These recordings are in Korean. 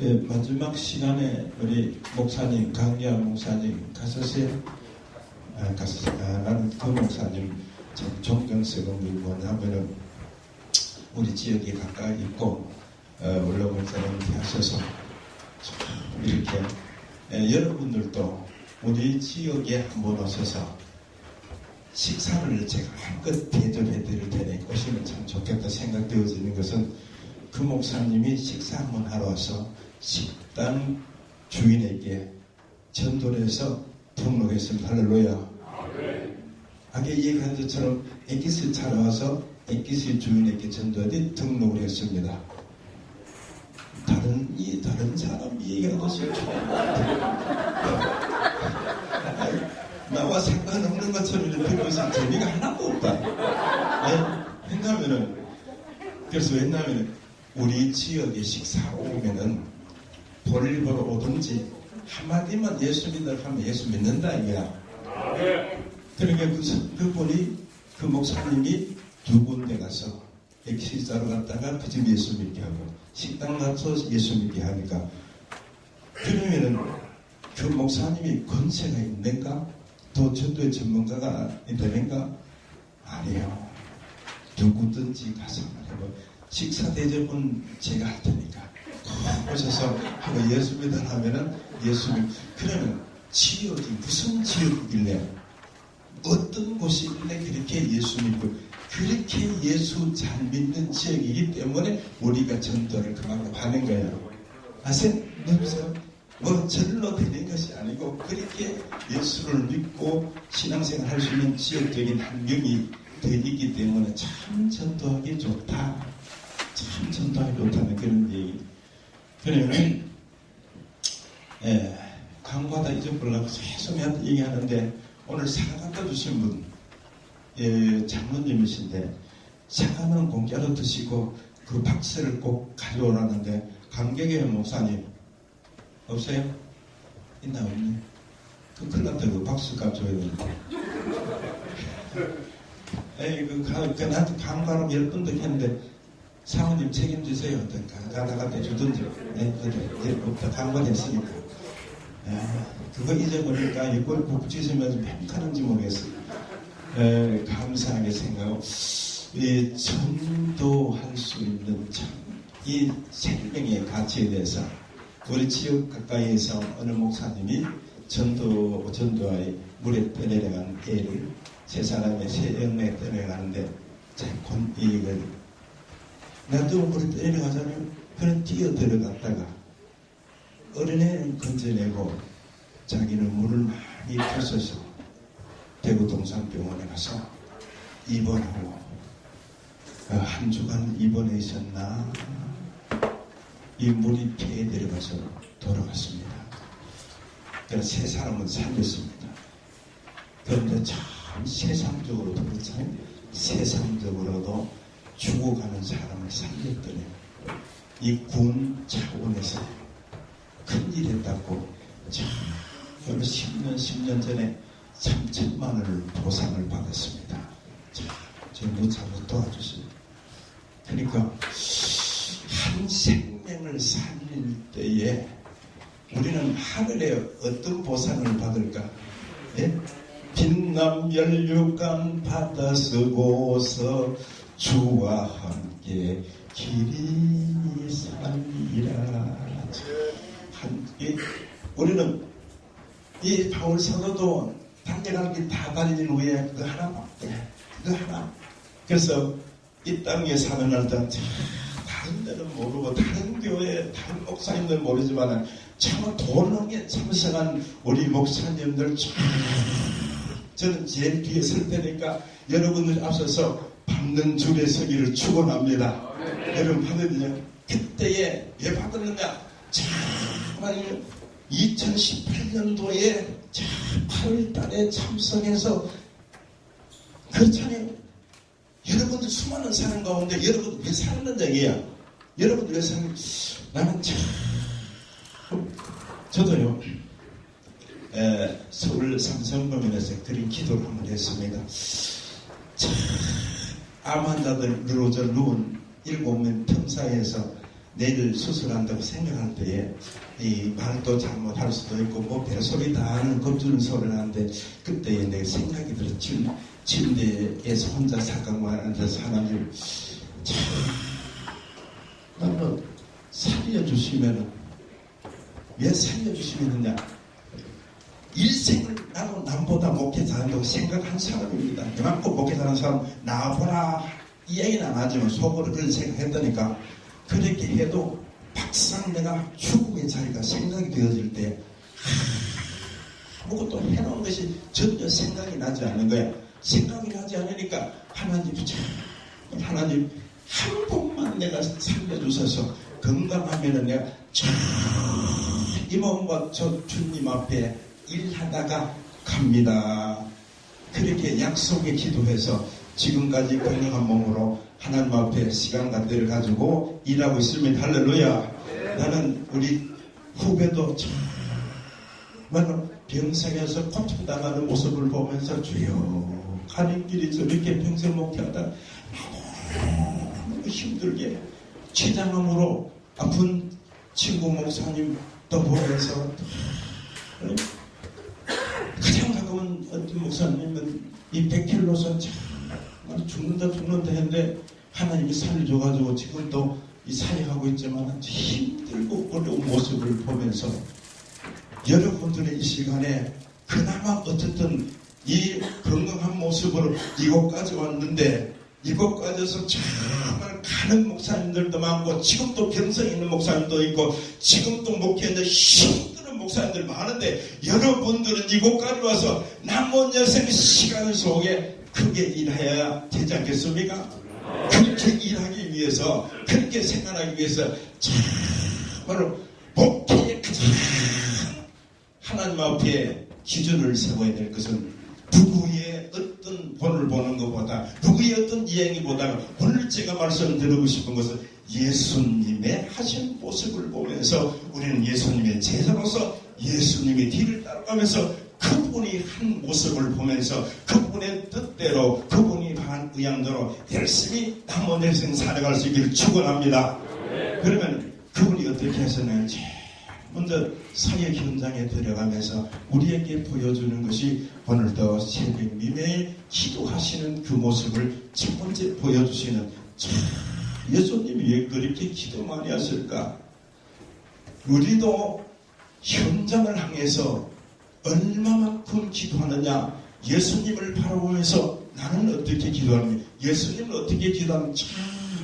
예, 마지막 시간에 우리 목사님, 강기환 목사님 가셨어요? 가셨어요. 나는 그 목사님 참 존경스러운 게 뭐냐면은 우리 지역에 가까이 있고 원로 목사님한테 하셔서 이렇게 여러분들도 우리 지역에 한번 오셔서 식사를 제가 한껏 대접해 드릴 테니 오시면 참 좋겠다 생각되어지는 것은 그 목사님이 식사 한번 하러 와서 식당 주인에게 전도를 해서 등록했습니다. 할렐루야. 아까 얘기한 것처럼 엑기스 찾아와서 엑기스 주인에게 전도하되 등록을 했습니다. 다른 사람 얘기하듯이 나와 상관없는 것처럼 듣고 있으면 재미가 하나도 없다. 왜냐면은 우리 지역에 식사하러 오면은 볼일 보러 오든지 한마디만 예수 믿으라 하면 예수 믿는다 이거야. 그러니까 그분이 그 목사님이 두 군데 가서 식사로 갔다가 그 집 예수 믿게 하고 식당 가서 예수 믿게 하니까 그러면은 그 목사님이 권세가 있는가? 또 전도의 전문가가 되는가? 아니에요. 누구든지 가서 말하고 식사 대접은 제가 할 테니까 오셔서 하고 예수 믿으라 하면은 예수 믿. 그러면 지역이 무슨 지역이길래 어떤 곳이길래 그렇게 예수 믿고 그렇게 예수 잘 믿는 지역이기 때문에 우리가 전도를 그만큼 하는 거예요. 아세요? 뭐 절로 되는 것이 아니고 그렇게 예수를 믿고 신앙생활 할 수 있는 지역적인 환경이 되기 때문에 참 전도하기 좋다. 참 전도하기 좋다는 그런 얘기. 그러면 광고하다 잊어버리려고 계속 나한테 얘기하는데 오늘 사과 갖다 주신 분 장로님이신데 사과는 공짜로 드시고 그 박스를 꼭 가져오라는데 감격의 목사님 없어요? 있나 없네? 그 큰일 났다. 그 박스 값줘야 되는데. 나한테 광고하라고 10번도 했는데 사모님 책임지세요. 가다가 주든지. 없다. 광고했으니까. 그거 잊어버리니까 이걸 복지시면서 뱀카는지 모르겠어요. 감사하게 생각하고 전도할 수 있는 이 생명의 가치에 대해서 우리 지역 가까이에서 어느 목사님이 전도와의 물에 떠내려간 애를 세 사람의 세 영매에 떠내려가는데 이걸 나도 물에 떠내려가잖아요. 그는 뛰어 들어갔다가 어린애는 건져내고 자기는 물을 많이 펴서서 대구 동산병원에 가서 입원하고 한 주간 입원해 있었나 이 물이 폐에 들어가서 돌아갔습니다. 그래서 세 사람은 살렸습니다. 그런데 참 세상적으로도 그렇잖아요. 세상적으로도 죽어가는 사람을 살렸더니 이 군 차원에서 큰일 했다고 참 10년 전에 3천만 원을 보상을 받았습니다. 참 저 무참으로 도와주십니다. 그러니까 한 생명을 살릴 때에 우리는 하늘에 어떤 보상을 받을까? 빛남 연류관 받아 쓰고서 주와 함께 길이 살리라. 우리는 이 바울 사도도 당연한 길 다 달린 후에 그거 하나밖에 그거 하나. 그래서 이 땅에 사는 날짜 다른 데는 모르고 다른 교회 다른 목사님들 모르지만 참 도농에 참석한 우리 목사님들 저는 제일 뒤에 설 테니까 여러분들 앞서서 받는 줄에 서기를 축원합니다. 여러분 받으면요 그때에 왜 받았느냐 정말 2018년도에 8월달에 참석해서 그렇잖아요. 여러분들 수많은 사람 가운데 여러분 왜 살았는지 얘기야. 여러분들 왜 사는 나는 참 저도요 서울 삼성병원에서 그런 기도를 한번 했습니다. 참 암 환자들 누워져 누운 7명 틈 사이에서 내일 수술한다고 생각할 때에 이 말도 잘못할 수도 있고 뭐 별소리 다 하는 겁주는 소리를 하는데 그때에 내 생각이 들어. 침대에서 혼자 사각만 앉아서 하나님 참 나는 살려주시면은 왜 살려주시면냐, 일생을 나도 남보다 목회 잘한다고 생각한 사람입니다. 이만큼 목회 잘하는 사람 나보라 이 얘기는 안 하지만 속으로 그런 생각했다니까. 그렇게 해도 막상 내가 죽음의 자리가 생각이 되어질 때 아무것도 해놓은 것이 전혀 생각이 나지 않는 거야. 생각이 나지 않으니까 하나님 한 번만 내가 살려주셔서 건강하면은 내가 이 몸과 저 주님 앞에 일하다가 갑니다. 그렇게 약속에 기도해서 지금까지 건강한 몸으로 하나님 앞에 시간과 때를 가지고 일하고 있습니다. 할렐루야. 나는 우리 후배도 정말 병상에서 고통당하는 모습을 보면서 주여 가는 길이 저렇게 평생 목회하다 너무 힘들게 췌장암으로 아픈 친구 목사님도 보면서 가장 가까운 어떤 목사님은 이 100km선 정말 죽는다 했는데 하나님이 살려줘가지고 지금도 이 사역하고 있지만 힘들고 어려운 모습을 보면서 여러분들의 이 시간에 그나마 어쨌든 이 건강한 모습으로 이곳까지 왔는데 이곳까지서 정말 가는 목사님들도 많고 지금도 병성 있는 목사님도 있고 지금도 목회하는데 힘드는 목사님들 많은데 여러분들은 이곳까지 와서 남은 여생의 시간 속에 크게 일해야 되지 않겠습니까? 그렇게 일하기 위해서 그렇게 생활하기 위해서 정말로 목회의 가장 하나님 앞에 기준을 세워야 될 것은 누구의 어떤 본을 보는 것보다 누구의 어떤 이행이보다 오늘 제가 말씀드리고 싶은 것은 예수님의 하신 모습을 보면서 우리는 예수님의 제자로서 예수님의 뒤를 따라가면서 그분이 한 모습을 보면서 그분의 뜻대로 그분이 한 의향대로 열심히 남은 인생 살아갈 수 있기를 축원합니다. 그러면 그분이 어떻게 하셨는지 먼저 사역 현장에 들어가면서 우리에게 보여주는 것이 오늘도 새벽 미매에 기도하시는 그 모습을 첫 번째 보여주시는 예수님이 왜 그렇게 기도 많이 하실까? 우리도 현장을 향해서 얼마만큼 기도하느냐? 예수님을 바라보면서 나는 어떻게 기도합니까? 예수님은 어떻게 기도하면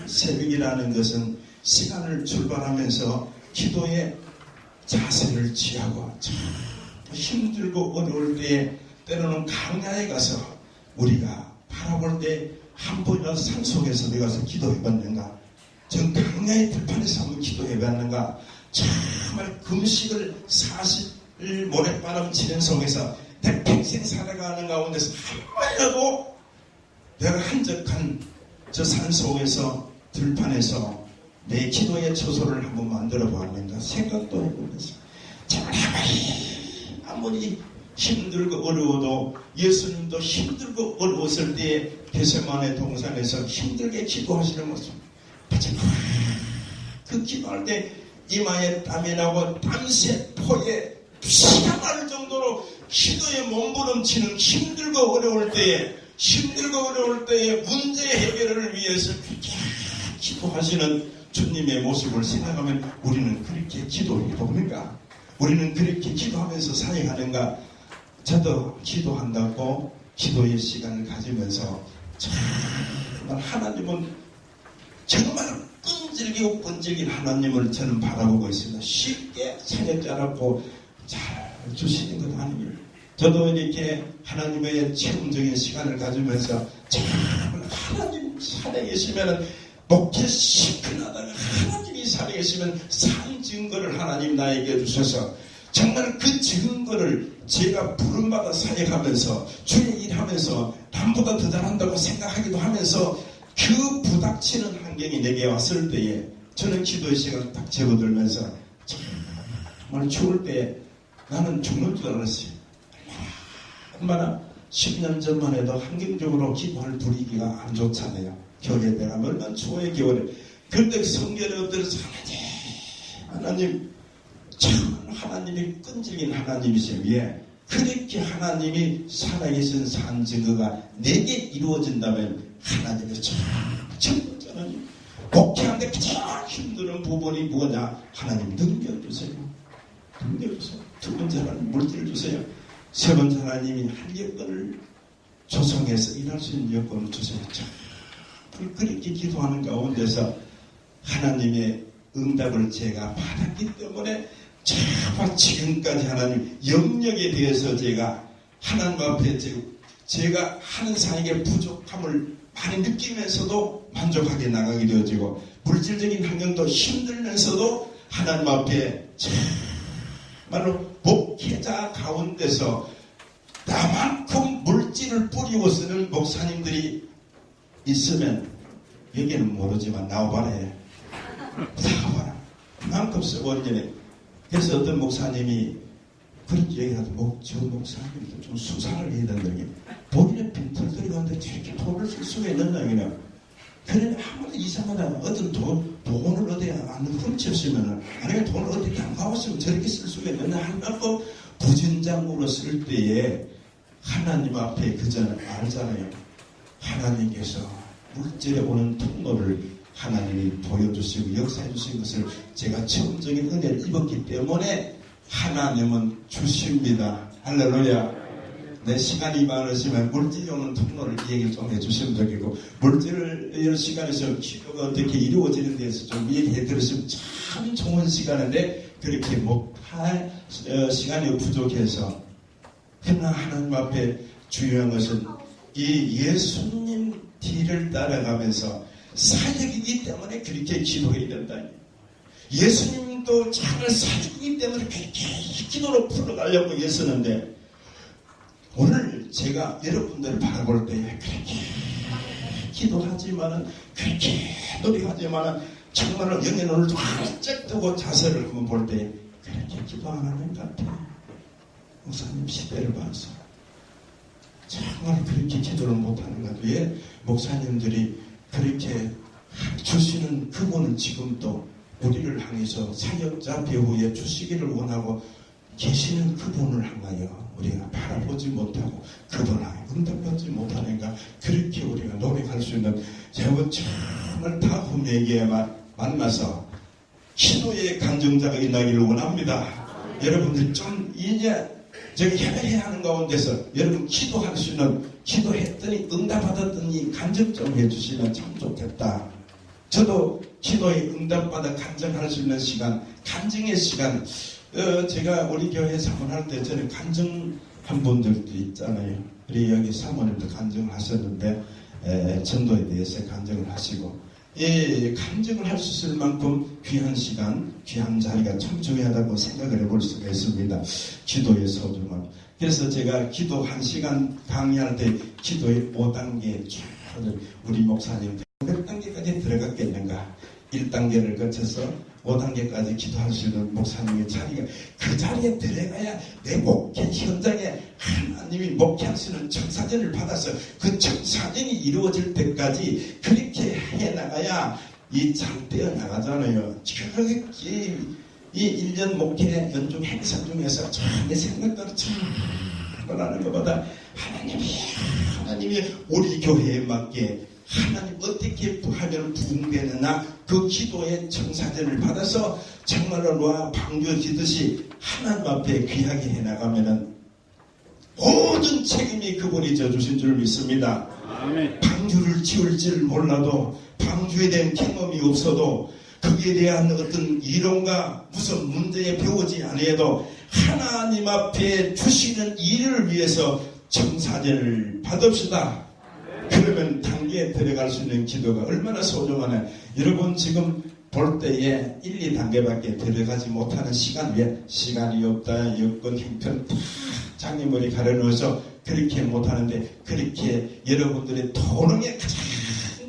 새벽이라는 것은 시간을 출발하면서 기도에 자세를 취하고 힘들고 어려울 때에 때로는 강야에 가서 우리가 바라볼 때 한 번이라도 산속에서 내가서 기도해봤는가? 전 강야의 들판에서 한번 기도해봤는가? 정말 금식을 40일 모래바람 치는 속에서 내 평생 살아가는 가운데서 한 번이라도 내가 한적한 저 산속에서 들판에서 내 기도의 처소를 한번 만들어 보았는가 생각도 해보면서 정말 아무리 힘들고 어려워도 예수님도 힘들고 어려웠을 때에 겟세마네 동산에서 힘들게 기도하시는 모습 그 기도할 때 이마에 땀이 나고 땀세포에 피가 날 정도로 기도에 몸부림치는 힘들고 어려울 때에 문제 해결을 위해서 그렇게 기도하시는 주님의 모습을 생각하면 우리는 그렇게 기도해 봅니까? 우리는 그렇게 기도하면서 사역하는가? 저도 기도한다고 기도의 시간을 가지면서 정말 하나님은 정말 끈질기고 하나님을 저는 바라보고 있습니다. 쉽게 사역자라고 잘 주시는 것 아니에요. 저도 이렇게 하나님의 체험적인 시간을 가지면서 정말 하나님 살아계시면은 목회 시큰하다가 하나님이 살아계시면 산 증거를 하나님 나에게 주셔서 정말 그 증거를 제가 부름받아 사역하면서 주의 일하면서 남보다 더 잘한다고 생각하기도 하면서 그 부닥치는 환경이 내게 왔을 때에 저는 기도의 시간을 딱 접어들면서 정말 죽을 때 나는 죽는 줄 알았어요. 얼마나 10년 전만 해도 환경적으로 기도할 분위기가 안 좋잖아요. 겨울에 내가 얼마나 추워요 겨울에. 그런데 성결에 엎드려서 하나님 하나님, 참 하나님이 끈질긴 하나님이세요. 예. 그렇게 하나님이 살아계신 산 증거가 내게 이루어진다면 하나님의 첫 번째 하나님, 목회하는데 가장 힘든 부분이 뭐냐? 하나님 능력주세요. 능력주세요. 두 번째 하나님 물질을 주세요. 세 번째 하나님이 한 여건을 조성해서 일할 수 있는 여건을 주세요. 자, 그렇게 기도하는 가운데서 하나님의 응답을 제가 받았기 때문에 정말 지금까지 하나님 영역에 대해서 제가 하나님 앞에 제가 하는 사역의 부족함을 많이 느끼면서도 만족하게 나가게 되어지고 물질적인 환경도 힘들면서도 하나님 앞에 정말로 목회자 가운데서 나만큼 물질을 뿌리고 쓰는 목사님들이 있으면 여기는 모르지만 나와봐라. 나와봐라. 그만큼 써버리네. 그래서 어떤 목사님이 그런 얘기하도 저 목사님도 좀 수상을 해야 된다는 게 본인의 빈털거리가 하는데 저렇게 돈을 쓸 수가 있는다. 그래 아무도 이상하다. 어떤 돈을 어디에 안 훔쳤으면 아니면 돈을 어디 담가왔으면 저렇게 쓸 수가 있는데 하나도 부진장으로 쓸 때에 하나님 앞에 그저는 알잖아요. 하나님께서 물질에 오는 통로를 하나님이 보여주시고 역사해 주신 것을 제가 체험적인 은혜를 입었기 때문에 하나님은 주십니다. 할렐루야. 내 시간이 많으시면 물질이 오는 통로를 얘기 좀 해주시면 되겠고 물질을 이런 시간에서 기도가 어떻게 이루어지는 데서 좀 얘기해 들으시면 참 좋은 시간인데 그렇게 못할 시간이 부족해서 그러나 하나님 앞에 중요한 것은 이 예수님 뒤를 따라가면서 사역이기 때문에 그렇게 기도해야 된다. 예수님도 자기를 사주기 때문에 그렇게 기도로 풀어가려고 애쓰는데 오늘 제가 여러분들을 바라볼 때에 그렇게 기도하지만은 그렇게 노력하지만은 정말로 영의 눈을 활짝 뜨고 자세를 한번 볼 때 그렇게 기도 안 하는 것 같아요. 목사님 시대를 봐서 정말 그렇게 기도를 못하는 것 같아요. 왜 목사님들이 그렇게 주시는 그분은 지금도 우리를 향해서 사역자 배후에 주시기를 원하고 계시는 그분을 향하여 우리가 바라보지 못하고 그분을 응답받지 못하는가 그렇게 우리가 노력할 수 있는 제가 정말 다음에게 만나서 기도의 간증자가 있나기를 원합니다. 여러분들 좀 이제 저기 해야 하는 가운데서 여러분 기도할 수 있는 기도했더니 응답받았더니 간증 좀 해주시면 참 좋겠다. 저도 기도에 응답받아 간증할 수 있는 시간, 간증의 시간. 제가 우리 교회 사모할 때 저는 간증한 분들도 있잖아요. 우리 여기 사모님도 간증을 하셨는데 전도에 대해서 간증을 하시고 간증을 할 수 있을 만큼 귀한 시간, 귀한 자리가 참 중요하다고 생각을 해볼 수가 있습니다. 기도의 소중함. 그래서 제가 기도 1시간 강의할 때 기도의 5단계 우리 목사님들 몇 단계까지 들어갔겠는가? 1단계를 거쳐서 5단계까지 기도할 수 있는 목사님의 자리가 그 자리에 들어가야 내 목회 현장에 하나님이 목회하시는 청사진을 받아서 그 청사진이 이루어질 때까지 그렇게 해나가야 이 잘 떼어나가잖아요. 이 1년 목회 연중 행사 중에서 내 생각대로 하는 것보다 하나님이 우리 교회에 맞게 하나님 어떻게 하면 부흥되느냐 그 기도의 청사진을 받아서 정말로 노아 방주 지듯이 하나님 앞에 귀하게 해나가면은 모든 책임이 그분이 져주신 줄 믿습니다. 아멘. 방주를 지을 줄 몰라도 방주에 대한 경험이 없어도 거기에 대한 어떤 이론과 무슨 문제에 배우지 않아도 하나님 앞에 주시는 일을 위해서 청사진을 받읍시다. 그러면 단계에 들어갈 수 있는 기도가 얼마나 소중하냐. 여러분 지금 볼 때에 1, 2단계밖에 들어가지 못하는 시간 위에 시간이 없다, 여건, 형편 다 장애물이 가려놓아서 그렇게 못하는데 그렇게 여러분들의 도능의 가장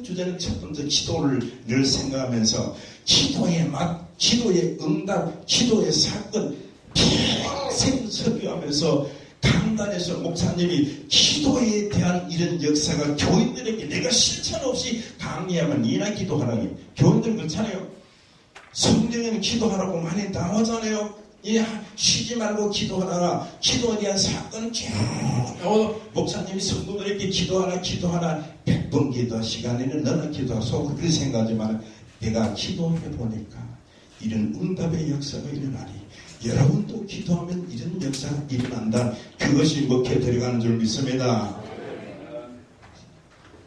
주제는 첫 번째 기도를 늘 생각하면서 기도의 맛, 기도의 응답, 기도의 사건 평생 설교하면서 강단에서 목사님이 기도에 대한 이런 역사가 교인들에게 내가 실천 없이 강의하면 니나 기도하라니 교인들 그렇잖아요. 성경에는 기도하라고 많이 나오잖아요. 쉬지 말고 기도하라. 기도에 대한 사건 쭉 목사님이 성도들에게 기도하라 100번 기도 시간에는 너나 기도하소 그렇게 생각하지만 내가 기도해보니까 이런 응답의 역사가 일어나니 여러분도 기도하면 이런 역사가 일어난다. 그것이 먹혀 들어가는 줄 믿습니다.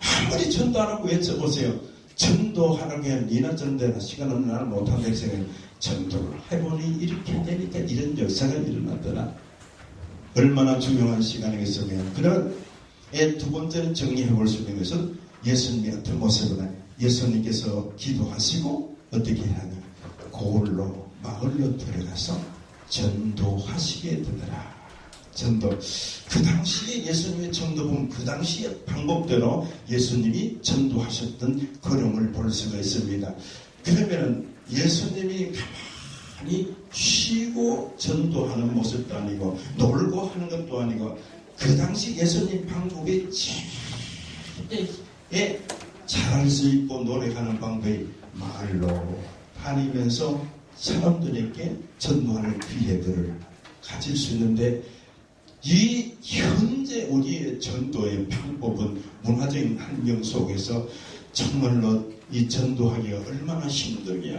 아무리 전도 안 하고 외쳐보세요. 전도하라고 하면 니나 전도해라. 시간 없는 나는 못한다 생각해요. 전도를 해보니 이렇게 되니까 이런 역사가 일어나더라. 얼마나 중요한 시간이겠습니까? 그런 두 번째는 정리해볼 수 있는 것은 예수님의 어떤 모습이나 예수님께서 기도하시고 어떻게 하냐. 고을로 마을로 들어가서 전도하시게 되더라. 전도. 그 당시에 예수님의 전도는 그 당시의 방법대로 예수님이 전도하셨던 그림을 볼 수가 있습니다. 그러면은 예수님이 가만히 쉬고 전도하는 모습도 아니고 놀고 하는 것도 아니고 그 당시 예수님 방법이 제일 잘할 수 있고 노력하는 방법이 말로 다니면서 사람들에게 전도하는 기회들을 가질 수 있는데 이 현재 우리의 전도의 방법은 문화적인 환경 속에서 정말로 이 전도하기가 얼마나 힘들냐.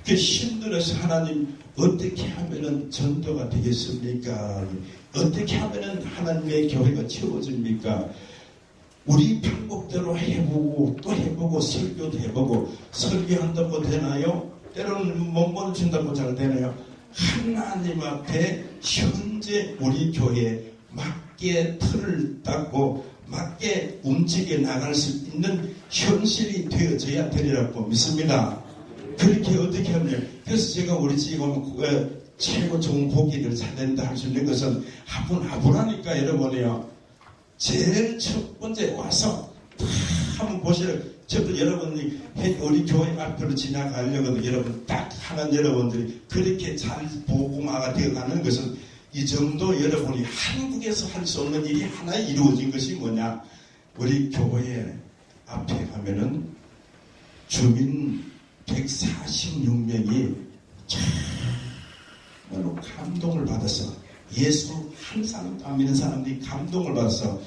그 힘들어서 하나님 어떻게 하면은 전도가 되겠습니까? 어떻게 하면은 하나님의 교회가 채워집니까? 우리 방법대로 해보고 또 해보고 설교도 해보고 설교한다고 되나요? 때로는 몸을 준다고 잘 되나요? 하나님 앞에 현재 우리 교회에 맞게 틀을 닦고 맞게 움직여 나갈 수 있는 현실이 되어져야 되리라고 믿습니다. 그렇게 어떻게 하면 그래서 제가 우리 집에 가면 최고 좋은 고기를 사낸다 할 수 있는 것은 화분하니까 여러분이요. 제일 첫 번째 와서 다 한번 보시라. 저도 여러분이 우리 교회 앞으로 지나가려거든 여러분 딱 하는 여러분들이 그렇게 잘 보고마가 되어가는 것은 이 정도 여러분이 한국에서 할 수 없는 일이 하나 이루어진 것이 뭐냐. 우리 교회 앞에 가면은 주민 146명이 정말로 감동을 받아서 예수 한 사람도 안 믿는 사람들이 감동을 받아서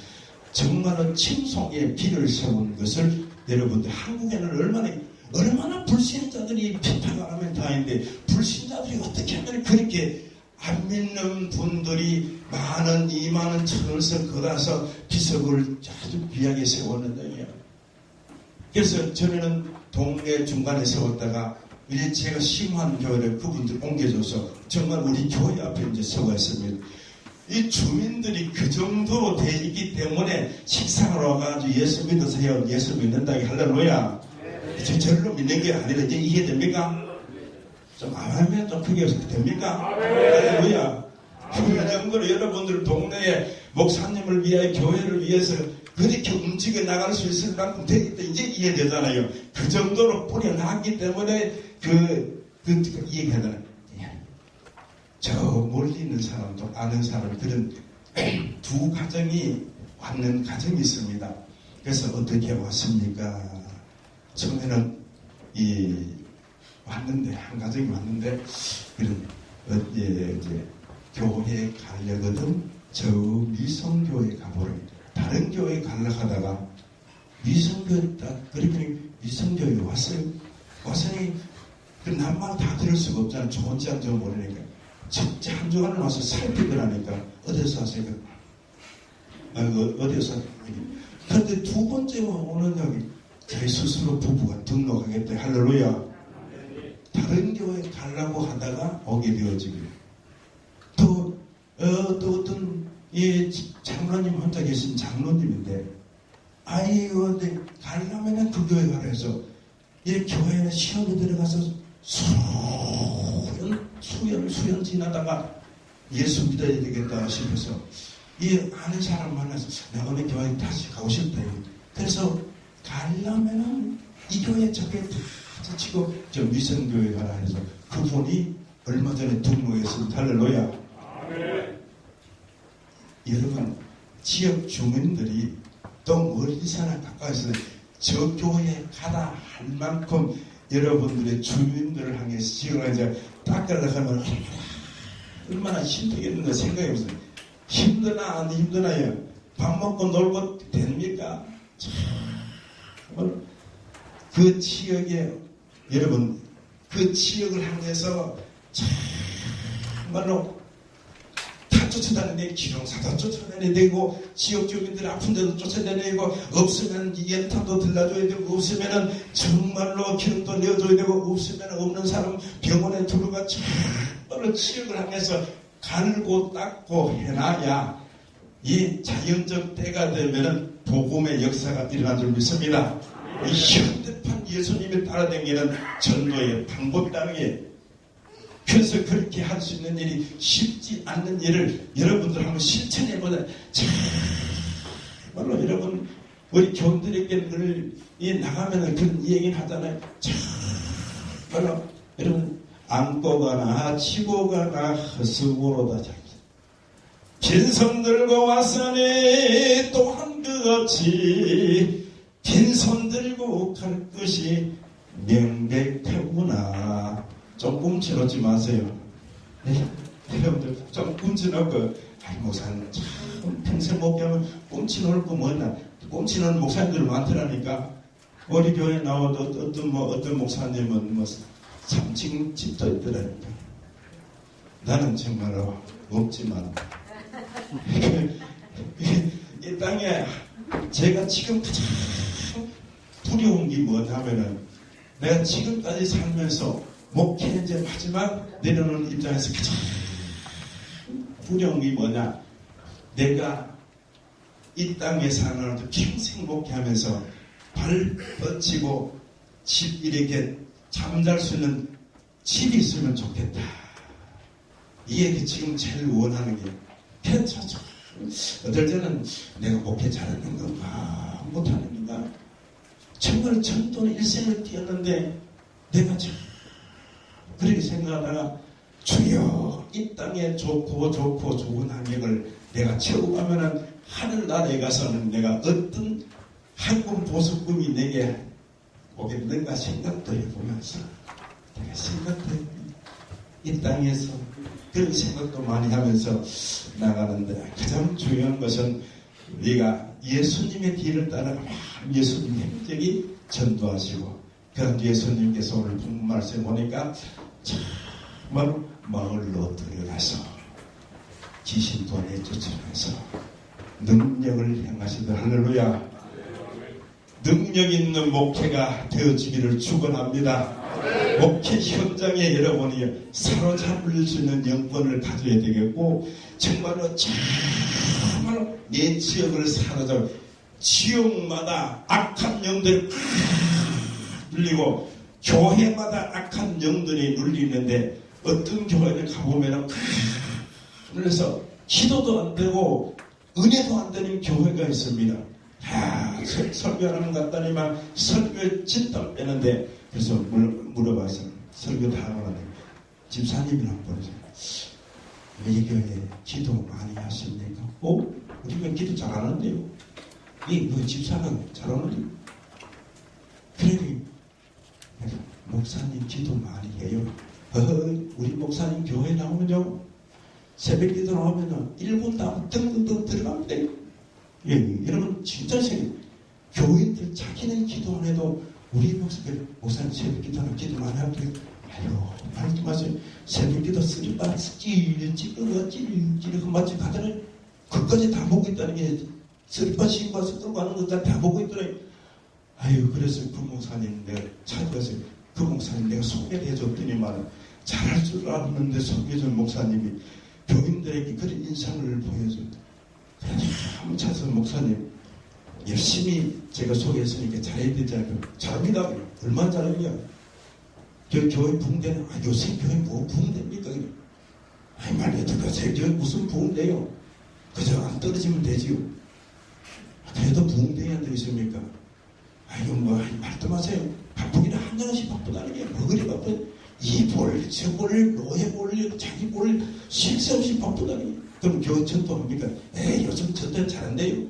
정말로 칭송의 비를 세운 것을 여러분들 한국에는 얼마나 불신자들이 비판을 하면 다행인데 불신자들이 어떻게 하면 그렇게 안 믿는 분들이 많은 2만원 천원씩 걸어서 비석을 아주 귀하게 세웠는데요. 그래서 전에는 동네 중간에 세웠다가 이제 제가 심한 교회를 그분들 옮겨줘서 정말 우리 교회 앞에 이제 서고 있습니다. 이 주민들이 그 정도로 돼 있기 때문에 식상으로 와가지고 예수 믿으세요. 예수 믿는다고 할렐루야. 저절로 믿는 게 아니라 이제 이해됩니까? 좀 아멘 좀 크게 해서 됩니까? 할렐루야. 그 정도로 여러분들 동네에 목사님을 위하여 교회를 위해서 그렇게 움직여 나갈 수 있을 만큼 되기 때문에 이제 이해되잖아요. 그 정도로 뿌려놨기 때문에 이해되잖아요. 저 멀리 있는 사람도 아는 사람 그런 두 가정이 왔는 가정이 있습니다. 그래서 어떻게 왔습니까? 처음에는 왔는데 한 가정이 왔는데 그런 이제 교회에 가려거든 저 미성교회 가보려 다른 교회에 가려고 하다가 미성교회 그렇게 미성교회에 왔어요. 왔으니 그 남만 다 들을 수가 없잖아. 좋은지 안 좋은지 모르니까 첫째 한 주간을 와서 살피더라니까 어디서 하세요? 어디서 그런데 두 번째 오는 여기 저희 스스로 부부가 등록하겠다. 할렐루야. 다른 교회 가려고 하다가 오게 되어지고요. 또 어떤 장로님 혼자 계신 장로님인데 어디 가려면 그 교회 가라 해서 이 교회에 시험에 들어가서 수연 지나다가 예수 믿어야 되겠다 싶어서 이 아는 사람 만나서 내가 어느 교회에 다시 가고 싶다. 그래서 가려면은 이 교회 저게 다 치고 저 미성교회 가라 해서 그분이 얼마 전에 등록했습니다. 할렐루야. 여러분 지역 주민들이 또 멀리서나 가까이서 저 교회에 가라 할 만큼 여러분들의 주민들을 향해서 지금 이제 닦으려고 하면 얼마나 힘들겠는가 생각해 보세요. 힘드나 안 힘드나요? 밥 먹고 놀고 됩니까? 정말 그 지역에 여러분 그 지역을 향해서 정말로 다 쫓아다니는 기룡사도 쫓아다녀야 되고 지역 주민들 아픈 데도 쫓아다녀야 되고 없으면 연탄도 들려줘야 되고 없으면 정말로 기름도 내어줘야 되고 없으면 없는 사람 병원에 들어가 정말로 지역을 향해서 갈고 닦고 해놔야 이 자연적 때가 되면은 복음의 역사가 일어난 줄 믿습니다. 이 현대판 예수님이 따라다니는 전도의 방법이라는 게 그래서 그렇게 할 수 있는 일이 쉽지 않는 일을 여러분들 한번 실천해보자. 정말로 여러분 우리 교인들에게 늘 나가면 그런 얘기는 하잖아요. 정말로 여러분 안고 가나 치고 가나 허수고로다 자기 빈손 들고 왔으니 또한 그같이 빈손 들고 갈 것이 명백하구나. 좀 꿈치놓지 마세요. 네? 여러분들 좀 꿈치놓고 목사님 참 평생 목회하면 꿈치놓을 거 뭐나 꿈치놓은 목사님들 많더라니까. 우리 교회에 나와도 어떤 목사님은 3층 집도 있더라니까. 나는 정말로 없지만 이 땅에 제가 지금 가장 두려운 게 뭐냐면은 내가 지금까지 살면서 목회 이제 마지막 내려오는 입장에서 가장 두려운 게 뭐냐? 내가 이 땅에 사는 평생 목회하면서 발 뻗치고 집 이렇게 잠잘 수 있는 집이 있으면 좋겠다. 이게 지금 제일 원하는 게 괜찮죠. 어떨 때는 내가 목회 잘하는 건가 못하는 건가 정말 전도는 일생을 뛰었는데 내가 참 그렇게 생각하다가 주여 이 땅에 좋고 좋은 환경을 내가 채우고 가면은 하늘나라에 가서는 내가 어떤 한국 보석금이 내게 오겠는가 생각도 해보면서 내가 생각도 해보면서 이 땅에서 그런 생각도 많이 하면서 나가는데 가장 중요한 것은 우리가 예수님의 길을 따라 예수님 행적이 전도하시고 그런 예수님께서 오늘 본문 말씀 보니까 정말 마을로 들어가서 귀신도 내쫓으면서 능력을 행하시더 할렐루야. 능력 있는 목회가 되어주기를 축원합니다. 목회 현장에 여러분이 사로잡을 수 있는 영권을 가져야 되겠고 정말로 내 지역을 사로잡아 지역마다 악한 영들을 눌리고 교회마다 악한 영들이 눌리는데 어떤 교회를 가보면 그래서 기도도 안 되고 은혜도 안 되는 교회가 있습니다. 설교하는 것 같다니만 설교에 진땀 빼는데 그래서 물어봐서 설교 다 하는데 집사님이랑 보내서 이 교회에 기도 많이 하십니까? 우리 교회 기도 잘하는데요. 그 집사는 잘하는데요. 그러니 목사님 기도 많이 해요. 우리 목사님 교회 나오면요 새벽 기도 나오면요 1분 다 등등등 들어갑니다. 여러분 진짜 교인들 자기는 기도 안 해도 우리 목사님 새벽 기도는 기도 많이 하고요. 아유 말도 마세요. 새벽 기도 쓰리바 찌르고 마치 가다가 그까지 다 보고 있다는 게 쓰리바 신고서 끌고 가는 것까지 다 보고 있더라고요. 아유 그래서 그 목사님 내가 찾아가서 그 목사님 내가 소개를 해줬더니만 잘할 줄 알았는데 소개해준 목사님이 교인들에게 그런 인상을 보여준다. 그래서 한번 찾아서 목사님 열심히 제가 소개했으니까 잘해야 되지 않을까? 잘합니다. 얼마나 잘하냐? 교회 부흥대는 요새 교회 뭐 부흥됩니까? 말이 어떡하세요? 교회 무슨 부흥돼요? 그저 안 떨어지면 되지요. 그래도 부흥돼야 안 되겠습니까? 말도 마세요. 바쁘기는 한정씩 바쁘다는 게 뭐 그리 바쁘? 이 볼, 저 볼, 노예 볼, 자기 볼, 쉴 새 없이 바쁘다는 게. 그럼 교회 전도합니까? 요즘 전도는 잘한대요.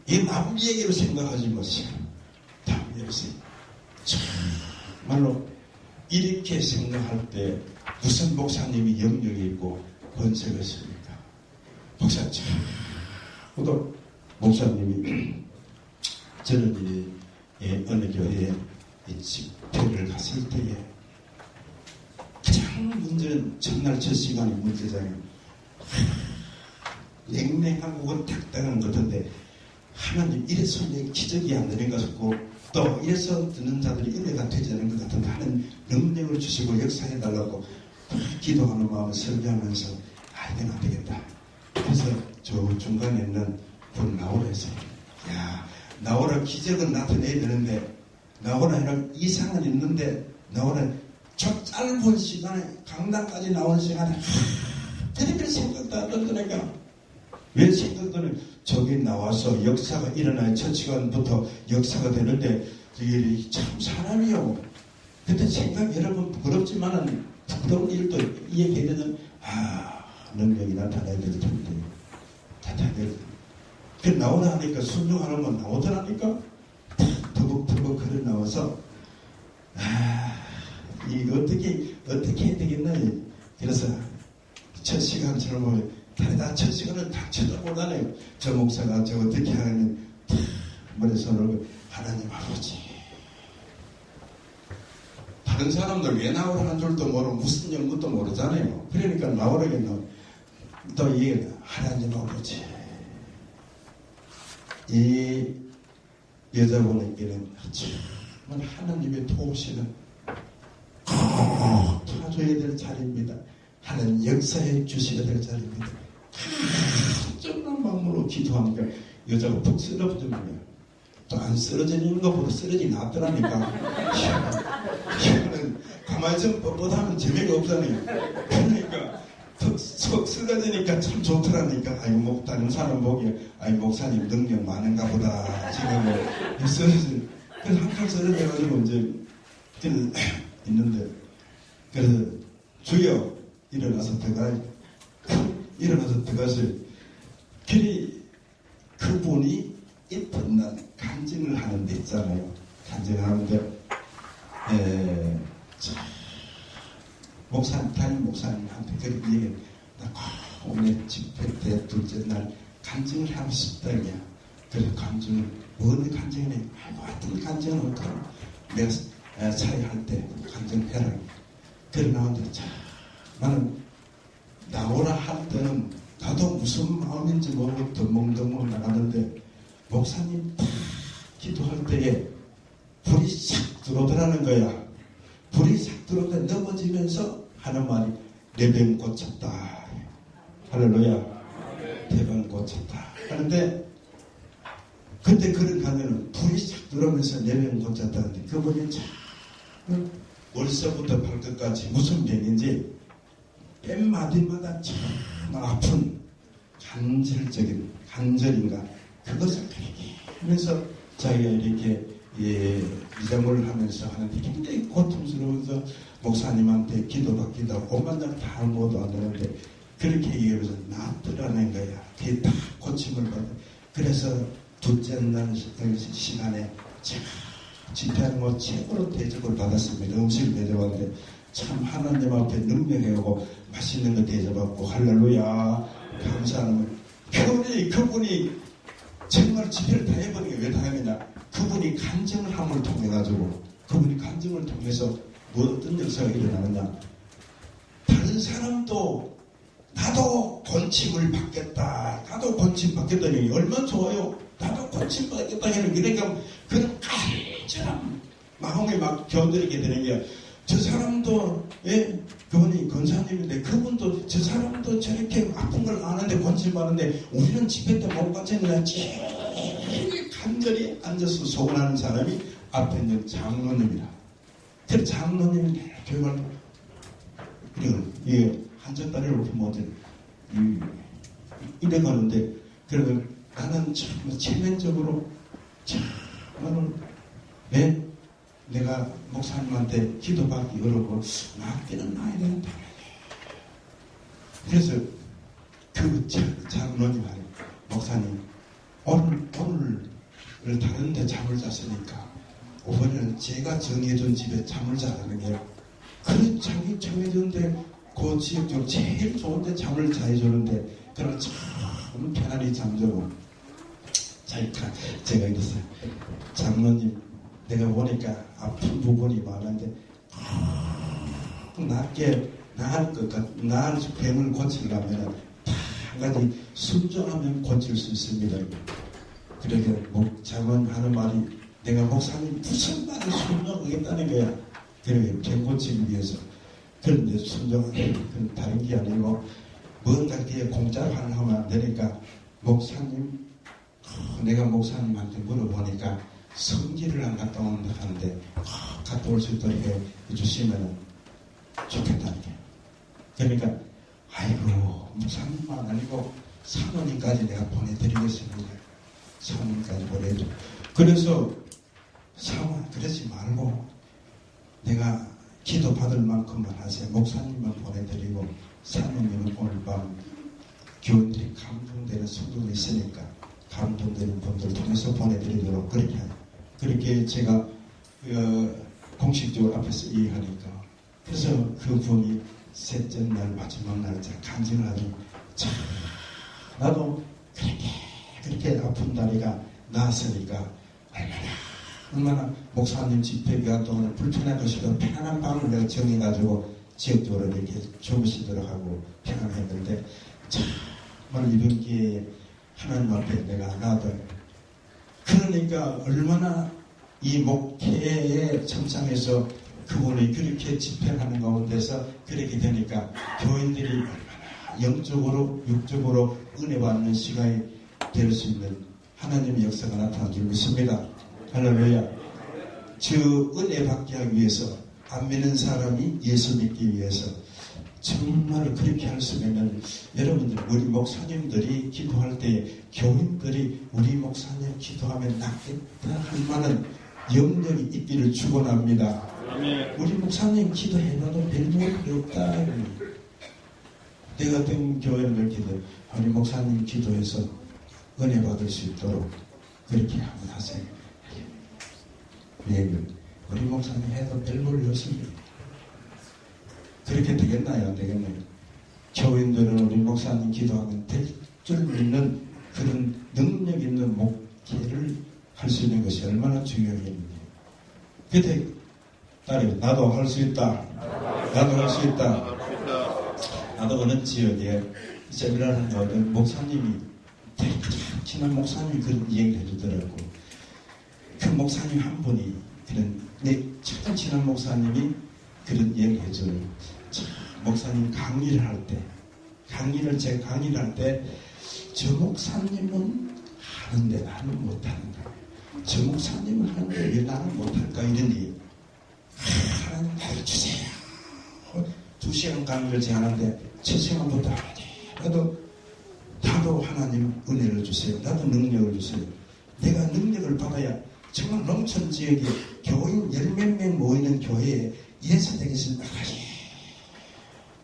이 남 얘기로 생각하지 마세요. 남 얘기로 정말로 이렇게 생각할 때 무슨 목사님이 영역이 있고 권세가 있습니까? 목사 참도 목사님이 저는 어느 교회에 집회를 갔을 때에 가장 문제는 첫날 첫 시간이 문제잖아요. 냉랭하고 딱딱한 것 같은데 하나님 이래서 기적이 안 되는 것 같고 또 이래서 듣는 자들이 은혜가 되지 않은 것 같은데 하는 능력을 주시고 역사해달라고 기도하는 마음을 설교하면서 이건 안 되겠다. 그래서 저 중간에 있는 분 나오라 했어요. 야, 나오라 기적은 나타내야 되는데 나오라 이상은 있는데 나오라 저 짧은 시간에 강단까지 나오는 시간에 테레비를 생각도 안 듣더니까 왜 생각들은 저기 나와서 역사가 일어나야 첫 시간부터 역사가 되는데 이게 참 사람이요. 근데 생각 여러분 부끄럽지만은 부끄러운 일도 이야기해야 되는 능력이 나타나야 될 텐데 나타나야 그 나오라 하니까 순종하는 건 나오더라니까 더벅더벅 걸어 나와서 이 어떻게 해야 되겠나. 그래서 첫 시간처럼 보면 다리다 첫 시간을 다 쳐다보다네요. 저 목사가 저 어떻게 하는 머리 손으로 하나님 아버지. 다른 사람들 왜 나오라는 줄도 모르고 무슨 연구도 모르잖아요. 그러니까 나오라겠노. 또 이게 하나님 아버지. 이 여자분에게는 정말 하나님의 도우시는 도와줘야 될 자리입니다. 하나님 역사해 주셔야 될 자리입니다. 간절한 마음으로 기도하니까 여자가 푹 쓰러지는 또 안 쓰러지는 것보다 쓰러지기 낫더라니까. 이거는 가만히 좀 뻣뻣하면 재미가 없잖아요. 그러니까 속 쓰러지니까 참 좋더라니까. 아이고 다른 사람 보기에 목사님 능력 많은가 보다 지금 쓰러지. 그래서 항상 쓰러져가지고 이제 있는데 그래서 주여 일어나서 들어가서 그리 그분이 이쁜 날 간증을 하는 데 있잖아요. 간증하는데 담임 목사님한테 그렇게 얘기해. 나 오늘 집회 때 둘째 날 간증을 하고 싶다. 그래서 간증을 어느 간증을 해? 어떤 간증을 할까? 내가 차이할 때 간증해라. 그래 나오는데 나는 나오라 할 때는 나도 무슨 마음인지 모르고 덤벙덤벙 나가는데 목사님 탁 기도할 때에 불이 싹 들어오더라는 거야. 불이 싹 들어오는데 넘어지면서 하는 말이 내 병 고쳤다. 할렐루야. 대병 고쳤다. 하는데 그때 그런 가면은 불이 싹 들어오면서 내 병 고쳤다는데 그분이 참 월서부터 발끝까지 무슨 병인지 뺨 마디마다 참 아픈 간절인가 그것을 그렇게 하면서 자기가 이렇게 이장을 하면서 하는데 굉장히 고통스러워서 목사님한테 기도받기도 하고 온만장 다 모두 안 되는데 그렇게 얘기하면서 낫더라는 거야. 그게 다 고침을 받아. 그래서 둘째 날 시간에 집회하는 거 최고로 대접을 받았습니다. 음식을 대접하는데 참 하나님 앞에 능력하고 맛있는 거 대접받고 할렐루야 감사하는 거예요. 그분이 정말 집회를 다 해버린 게 왜 다 했느냐. 그분이 간증을 함을 통해가지고 그분이 간증을 통해서 어떤 역사가 일어나느냐. 다른 사람도 나도 권침을 받겠다. 나도 권침 받겠다니 얼마나 좋아요. 나도 권침 받겠다 하는 그러니까 그런 간절한 마음에 막 견디게 되는 게 저 사람도 그분이 권사님인데 그분도 저 사람도 저렇게 아픈 걸 아는데 권침 받는데 우리는 집회 때 못 받잖아요. 제일 간절히 앉아서 소원하는 사람이 앞에 있는 장로님이라. 그 장로님이 교육을 이게 한전다리를 높이 못해 이래 가는데 그러면 나는 참 체면적으로 참 내가 목사님한테 기도받기 어렵고 낫기는 나야 된다. 그래서 그 장로님 말이에요. 목사님 오늘 다른 데 잠을 잤으니까 오번에는 제가 정해준 집에 잠을 자는 거예요. 그 자기 정해준데 그 지역 중 제일 좋은데 잠을 잘해주는데 그걸 참 편안히 잠자고 자기가 제가 이랬어요. 장로님 내가 보니까 아픈 부분이 많은데 낫게 나을 것 같 나을 병을 고치려면 한 가지 순종하면 고칠 수 있습니다. 그러게 장로하는 말이 내가 목사님 무슨 말을 순종하겠다는 거야. 그러게 병 고치기 위해서. 그런데 순종하는 건 다른 게 아니고 뭔가 뒤에 공짜로 하면 안 되니까 목사님 내가 목사님한테 물어보니까 성지를 안 갔다 온다 하는데 갔다 올 수 있도록 해주시면 좋겠다는 게. 그러니까 아이고 목사님만 아니고 사모님까지 내가 보내드리겠습니다. 사모님까지 보내줘. 그래서 사모 그러지 말고 내가 기도 받을 만큼만 하세요. 목사님만 보내드리고 사모님은 오늘 밤 교인들이 감동되는 성도가 있으니까 감동되는 분들 통해서 보내드리도록 그렇게 해요. 그렇게 제가 공식적으로 앞에서 얘기하니까 그래서 그분이 셋째 날 마지막 날짜 간증을 하더니 참 나도 그렇게 아픈 다리가 나았으니까 얼마나 목사님 집회 기간 동안 불편한 것이든 편안한 밤을 내가 정해가지고 지역적으로 이렇게 주무시도록 하고 평안했는데 정말 이번 기회에 하나님 앞에 내가 나도 그러니까 얼마나 이 목회의 청상에서 그분이 그렇게 집행하는 가운데서 그렇게 되니까 교인들이 얼마나 영적으로 육적으로 은혜 받는 시간이 될 수 있는 하나님의 역사가 나타난 줄 믿습니다. 할렐루야. 저 은혜 받기 하기 위해서 안 믿는 사람이 예수 믿기 위해서 정말 그렇게 할 수 있는 여러분들 우리 목사님들이 기도할 때 교인들이 우리 목사님 기도하면 낫겠다 할 만한 영역이 있기를 축원합니다. 우리 목사님 기도해봐도 별 도움이 없다. 내 같은 교회를 기도 우리 목사님 기도해서 은혜 받을 수 있도록 그렇게 한번 하세요. 우리 목사님 해도 별 볼일 없습니다. 그렇게 되겠나요? 안 되겠나요? 교인들은 우리 목사님 기도하면 될 줄 믿는 그런 능력 있는 목회를 할 수 있는 것이 얼마나 중요하겠는지. 그때 딸이 나도 할 수 있다. 나도 할 수 있다. 나도 어느 지역에 세미나를 하는 목사님이 되게 친한 목사님이 그런 얘기를 해주더라고. 그 목사님 한 분이 그런 내 참 친한 목사님이 그런 얘기를 해줘요. 목사님 강의를 할 때 제가 강의를 할 때 저 목사님은 하는데 나는 못하는가, 저 목사님은 하는데 왜 나는 못할까 이러니 하나님 나를 주세요. 2시간 강의를 제안하는데 7시간부터 나도 하나님 은혜를 주세요. 나도 능력을 주세요. 내가 능력을 받아야 정말 농촌 지역에 교인 10몇 명 모이는 교회에 예수 되겠습니다.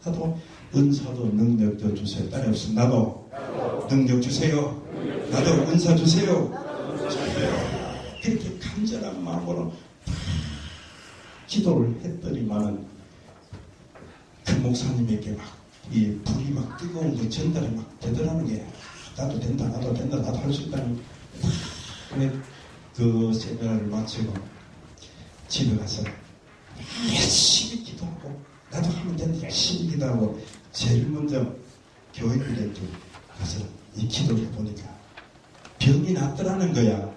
나도 은사도 능력도 주세요. 딸이 없으면 나도 능력 주세요. 나도 은사 주세요. 그렇게 간절한 마음으로 기도를 했더니만은 그 목사님에게 막 이 불이 막 뜨거운 게 전달이 막 되더라는 게 나도 된다 나도 할 수 있다는 그 세미나를 마치고 집에 가서 열심히 기도하고 나도 하면 된다 열심히 기도하고 제일 먼저 교인들한테 가서 이 기도를 보니까 병이 낫더라는 거야.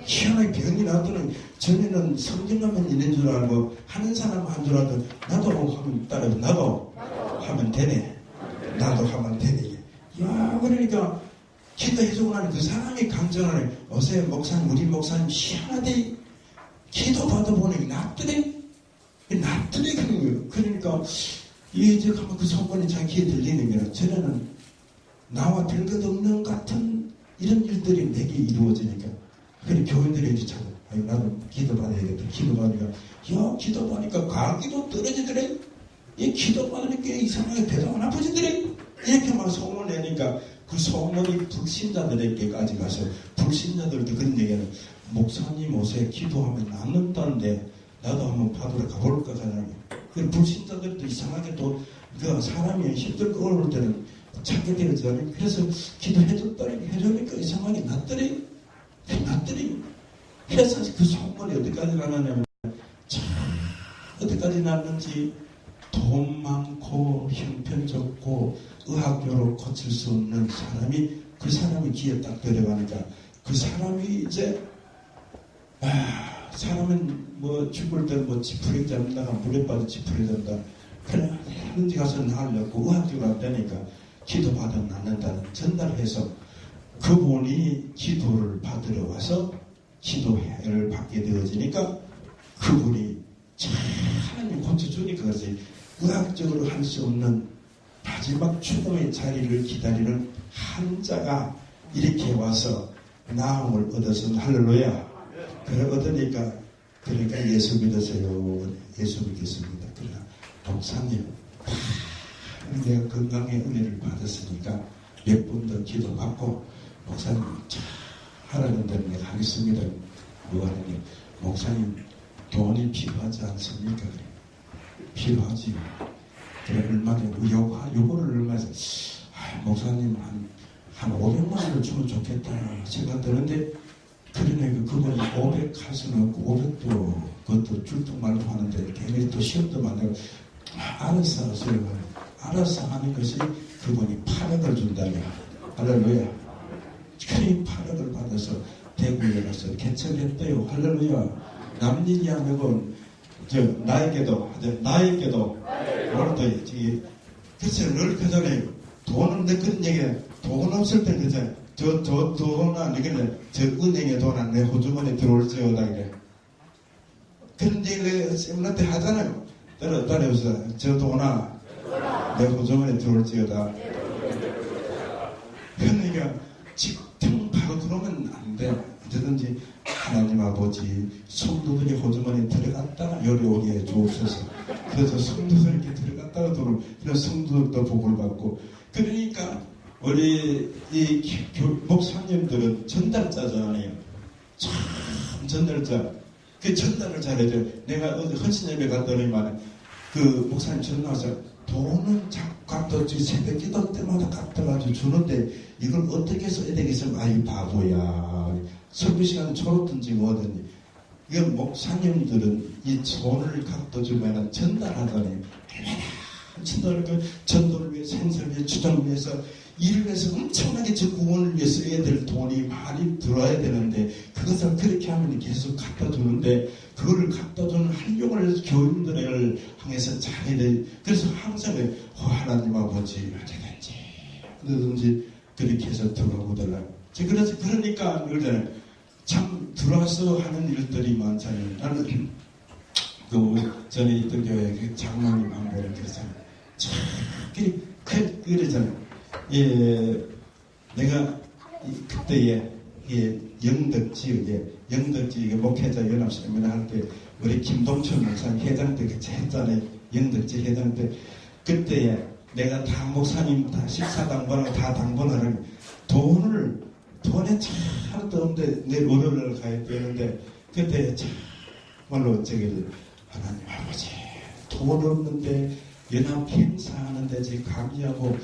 희한하게 병이 낫더니 전에는 성경하면 있는 줄 알고 하는 사람 한 줄 알고 나도 하면 따라서 나도 하면 되네. 나도 하면 되네. 야, 그러니까 기도해주고 나니 그 사람이 강전하네. 어제 목사님, 우리 목사님 희한하대. 기도 받아보니 낫더래. 낫더래 그런 거예요. 그러니까 이제 가면 그 소문이 자기 귀에 들리는 거예요. 전에는 나와 별 것 없는 같은 이런 일들이 내게 이루어지니까. 그래 교인들이 이제 찾아. 아유, 나도 기도 받아야겠다. 기도 받으니까, 야, 기도 받으니까 감기도 떨어지더래. 이 기도 받으니까 이상하게 배도 안 아프지더래. 이렇게 막 소문을 내니까 그 소문이 불신자들에게까지 가서 불신자들도 그런 얘기는 목사님 옷에 기도하면 낫는다는데 나도 한번 받으러 가볼까 하잖아요. 그 불신자들도 이상하게 또 그 사람이 힘들고 어려울 때는 찾게 되잖아요. 그래서 기도해줬더니 해주니까 이상하게 낫더니 해서 그 소문이 어디까지 나느냐면 어디까지 났는지 돈 많고 형편 좋고 의학적으로 고칠 수 없는 사람이 그 사람이 귀에 딱 들어가니까 그 사람이 이제 사람은 뭐 죽을 때 뭐 지푸레기 잡는다가 물에 빠져 지푸레기 잡는다 그래 현지 가서 나으려고 의학적으로 안 되니까 기도받으면 낫는다는 전달해서 그분이 기도를 받으러 와서 기도를 받게 되어지니까 그분이 하나님 고쳐주니까 그것이 의학적으로 할 수 없는 마지막 추동의 자리를 기다리는 한자가 이렇게 와서 나음을 얻어서 할렐루야. 그래 얻으니까 그러니까 예수 믿으세요. 예수 믿겠습니다. 그러나 목사님 내가 건강의 은혜를 받았으니까 몇 번 더 기도받고 목사님 하라는 대로 내가 하겠습니다. 뭐하느냐 목사님 돈이 필요하지 않습니까? 그래. 필요하지. 그래 얼마나 요거를 얼마에서 목사님 한 500만 원을 주면 좋겠다 생각되는데 그러네 그분이 500 할 수는 없고 500도 그것도 줄도 말도 하는데 괜히 또 시험도 만들고 알아서 하세요. 알아서 하는 것이 그분이 8억을 준다면 할렐루야. 큰 8억을 받아서 대구에 가서 개척했대요. 할렐루야. 남 얘기 하면 나에게도 오늘도 그래서 늘 그전에 돈 없는 그런 얘기야. 돈 없을 때 그잖아. 돈 아니겠네. 저 은행에 돈 안 내 호주머니에 들어올지어다 그래. 그런 얘기를 세미나때 하잖아요. 따라해서 저 돈아 내 호주머니에 들어올지어다. 그러니까 직통 바로 그러면 안 돼. 언제든지 하나님 아버지 성도들이 호주머니에 들어갔다가 요리오게 해 주옵소서. 그래서 성도들 이렇게 들어갔다가 돈을 그래서 성도들도 복을 받고 그러니까 우리 이 목사님들은 전달자잖아요. 참 전달자. 그 전달을 잘해줘요. 내가 어디 헌신예배 갔더니만 그 목사님 전화와서 돈은 자꾸 갖다 주고 새벽 기도 때마다 갖다 가지고 주는데 이걸 어떻게 써야 되겠어? 아이 바보야. 설교 시간 초롭든지 뭐든지. 이건 목사님들은 이 돈을 갖다 주면 전달하잖아요. 전도를 위해서 행사를 위해서 주장을 위해서 일을 위해서 엄청나게 저 구원을 위해 써야 될 돈이 많이 들어야 되는데 그것을 그렇게 하면 계속 갖다 주는데 그거를 갖다 주는 활용을 교인들을 향해서 잘해야 돼. 그래서 항상 하나님 아버지 언제든지 그렇게 해서 들어가고 달라고. 그래서 그러니까 그러잖아요. 참 들어와서 하는 일들이 많잖아요. 나는 그 전에 있던 교회 장로님 한 분을 그랬잖아요. 참 그러잖아요. 예, 내가 그때에 영덕 지역에 목회자 연합 세미나 할 때 우리 김동철 목사님 회장 때 같이 했잖아요. 영덕지 회장 때 그때에 내가 다 목사님 다 식사 당번하고 다 당번하라고 돈에 참도 없는데 내일 월요일날 가야 되는데 그때 참말로 하나님 아버지 돈 없는데 연합 행사하는데 지금 강의하고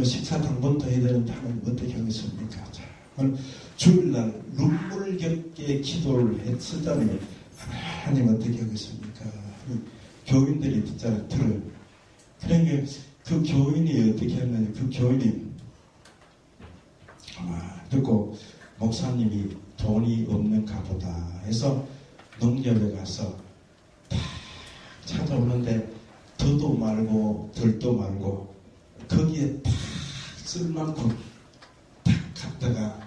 식사 당번도 해야 되는데 하나님 어떻게 하겠습니까? 주일날 눈물겹게 기도를 했었다니 하나님 어떻게 하겠습니까? 교인들이 들어요. 그러니까 그 교인이 어떻게 했느냐 그 교인이 듣고 목사님이 돈이 없는가 보다 해서 농협에 가서 다 찾아오는데 더도 말고 덜도 말고 거기에 다 쓸 만큼 딱 갖다가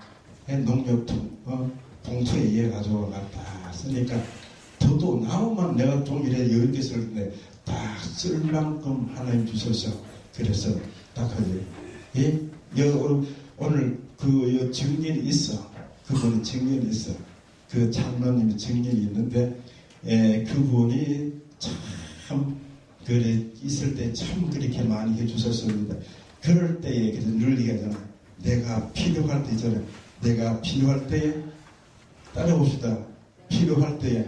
농협통 봉투에 이어 가지고 갔다 쓰니까 더도 남으면 내가 종일에 여유있게 쓸 때 딱 쓸 만큼 하나님 주셔서 그래서 딱 하죠. 예? 오늘 그 증인이 있어. 그분이 증인이 있어. 그 장로님이 증인이 있는데 그분이 참 그래 있을 때 참 그렇게 많이 해주셨습니다. 그럴 때에 늘 얘기하잖아. 내가 필요할 때 있잖아. 내가 필요할 때에 따라봅시다. 필요할 때에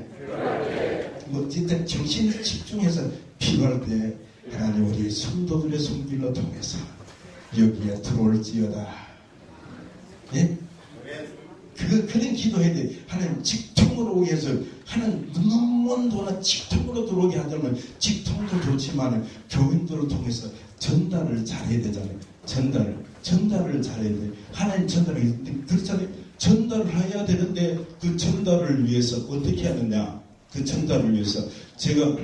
뭐 진짜 정신을 집중해서 필요할 때에 하나님 우리 성도들의 손길로 통해서 여기에 들어올지어다. 예? 그런 기도해야 돼. 하나님 직통으로 오게 해서 하나님 눈먼 도나 직통으로 들어오게 하자면 직통도 좋지만 교인들을 통해서 전달을 잘해야 되잖아요. 전달을 잘해야 돼. 하나님 전달을 그렇잖아요. 전달을 해야 되는데 그 전달을 위해서 어떻게 하느냐. 그 전달을 위해서 제가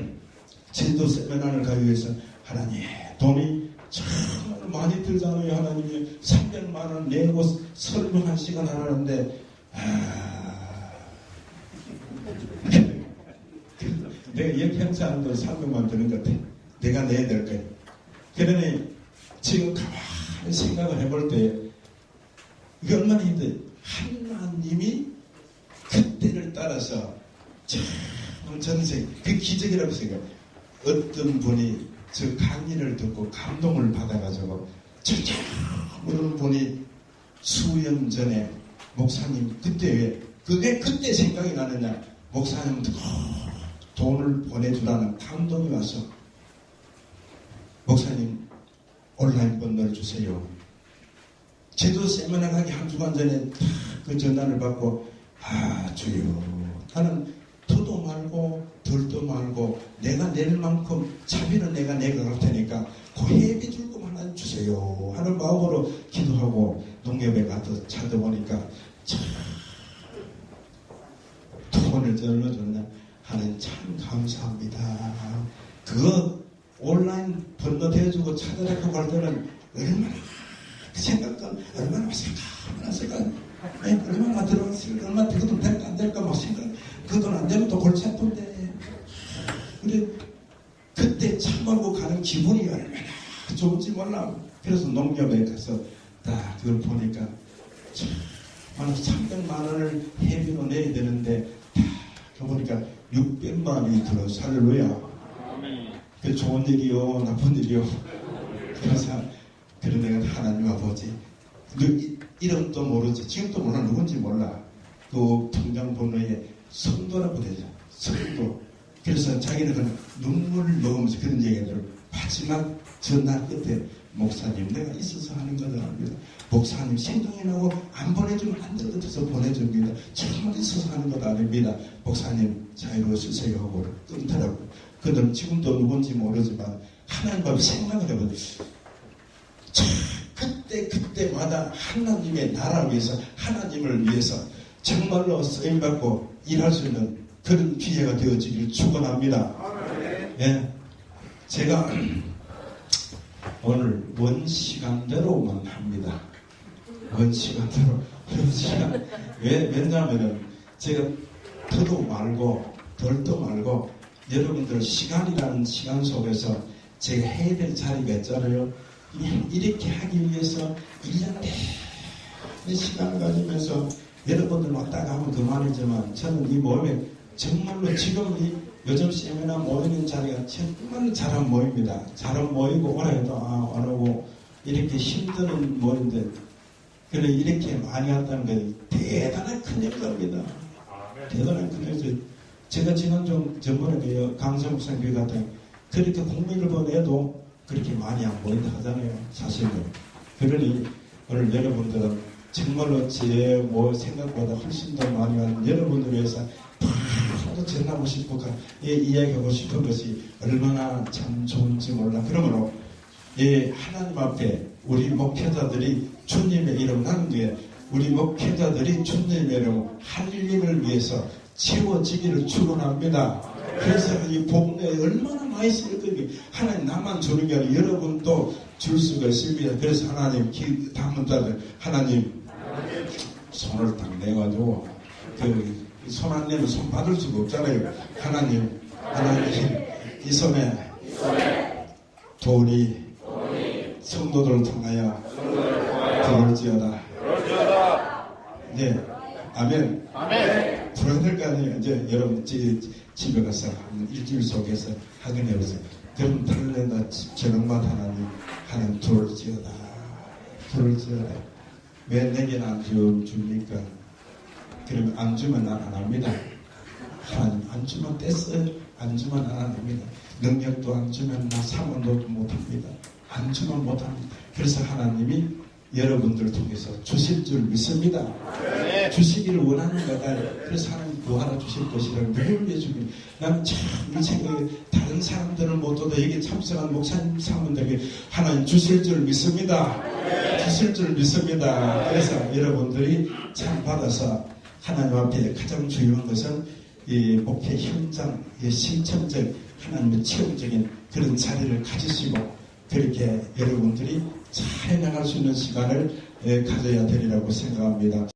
제도 세미나를 가기 위해서 하나님 돈이 정말 많이 들잖아요. 하나님이 300만 원 내고 설명 1시간 하는데 내가 옆에 행사하는데 300만 드는 것 같아. 내가 내야 될 거야. 그러니 지금 가만히 생각을 해볼 때 이게 얼마나 힘들어요. 하나님이 그때를 따라서 정말 전생 그 기적이라고 생각해요. 어떤 분이 저 강의를 듣고 감동을 받아가지고 어느 분이 수년 전에 목사님 그때 왜 그게 그때 생각이 나느냐. 목사님 돈을 보내주라는 감동이 와서 목사님 온라인 번호를 주세요. 제도 세미나 가기 한 주간 전에 그 전화를 받고 주요 나는 더도 말고 덜도 말고 내가 낼 만큼 차비는 내가 내가 갈 테니까 그 회비 줄금 하나 주세요 하는 마음으로 기도하고 농협에 가서 찾아보니까 참 돈을 얼마 줬냐. 하나님 참 감사합니다. 그거 온라인 번호 대주고 찾아라고 할 때는 얼마나 얼마나 들어갔을까 얼마나 그 돈 될까 안 될까 막 생각. 그 돈 안 되면 또 골치 아픈데. 근데 그때 참하고 가는 기분이 얼마나 좋은지 몰라. 그래서 농협에 가서 딱 그걸 보니까 참 300만 원을 회비로 내야 되는데 딱 보니까 600만 원이 들어서 할렐루야. 그 좋은 일이요 나쁜 일이요. 그래서 그런 내가 하나님 아버지 이름도 모르지 지금도 몰라 누군지 몰라. 그 통장 번호에 성도라고 되죠. 성도. 그래서 자기는 그냥 눈물을 넣으면서 그런 얘기를 마지막 전날 끝에 목사님 내가 있어서 하는 거다 합니다. 목사님 생각이 나고 안 보내주면 안 될 것 같아서 보내줍니다. 정말 있어서 하는 것 아닙니다. 목사님 자유로우시세요 하고 끊더라고. 그들은 지금도 누군지 모르지만 하나님 앞에 생각을 해보세요. 그때마다 하나님의 나라를 위해서 하나님을 위해서 정말로 쓰임받고 일할 수 있는 그런 기회가 되어지길 축원합니다. 예, 제가 오늘 원시간대로만 합니다. 원시간대로. 왜냐하면 제가 더도 말고 덜도 말고 여러분들 시간이라는 시간 속에서 제가 해야 될 자리가 있잖아요. 이렇게 하기 위해서 1년 내내 시간을 가지면서 여러분들 왔다 가면 그만이지만 저는 이 모임에 정말로 지금 이 요즘 세미나 모이는 자리가 정말 잘한 모임입니다. 잘한 모이고 오라 해도 안 오고 이렇게 힘드는 모임인데 그래 이렇게 많이 왔다는 건 대단한 큰 역사입니다. 대단한 큰 역사. 제가 전번에 강사 목사님 갔다 그렇게 국민일보 내도 그렇게 많이 안 보인다 하잖아요. 사실은. 그러니 오늘 여러분들은 정말로 제 생각보다 훨씬 더 많이 하는 여러분들 위해서 바로 전하고 싶고 이야기하고 싶은 것이 얼마나 참 좋은지 몰라. 그러므로 하나님 앞에 우리 목회자들이 주님의 이름 나는 뒤에 우리 목회자들이 주님의 이름 할 일을 위해서 채워지기를 축원합니다. 그래서 이 복음에 얼마나 많이 쓰일 거니 하나님 나만 주는 게 아니라 여러분도 줄 수가 있습니다. 그래서 하나님 담은 자들 하나님 손을 딱 내가지고 손 안 내면 손 받을 수가 없잖아요. 하나님 이 손에 돈이 성도들을 통하여 들어올지어다. 네, 아멘. 들어야 될 거 아니에요. 이제 여러분 집에 가서 일주일 속에서 확인해 보세요. 그럼 달래다 저녁마다 하나님 들어올지어다. 왜 내게는 안 줍니까? 그러면 안 주면 난 안 합니다. 하나님 안 주면 뗐어요. 안 주면 안 합니다. 능력도 안 주면 나 사모도 못합니다. 안 주면 못합니다. 그래서 하나님이 여러분들을 통해서 주실 줄 믿습니다. 네. 주시기를 원하는 거다. 그래서 하나님 구하라 주실 것이라고 매일 해주길. 나는 참 이 생각에 다른 사람들은 못해도 여기 참석한 목사님 사모님들에게 하나님 주실 줄 믿습니다. 네. 주실 줄 믿습니다. 그래서 여러분들이 참 받아서 하나님 앞에 가장 중요한 것은 이 목회 현장, 이 실천적 하나님의 체험적인 그런 자리를 가지시고 그렇게 여러분들이 잘 나갈 수 있는 시간을 가져야 되리라고 생각합니다.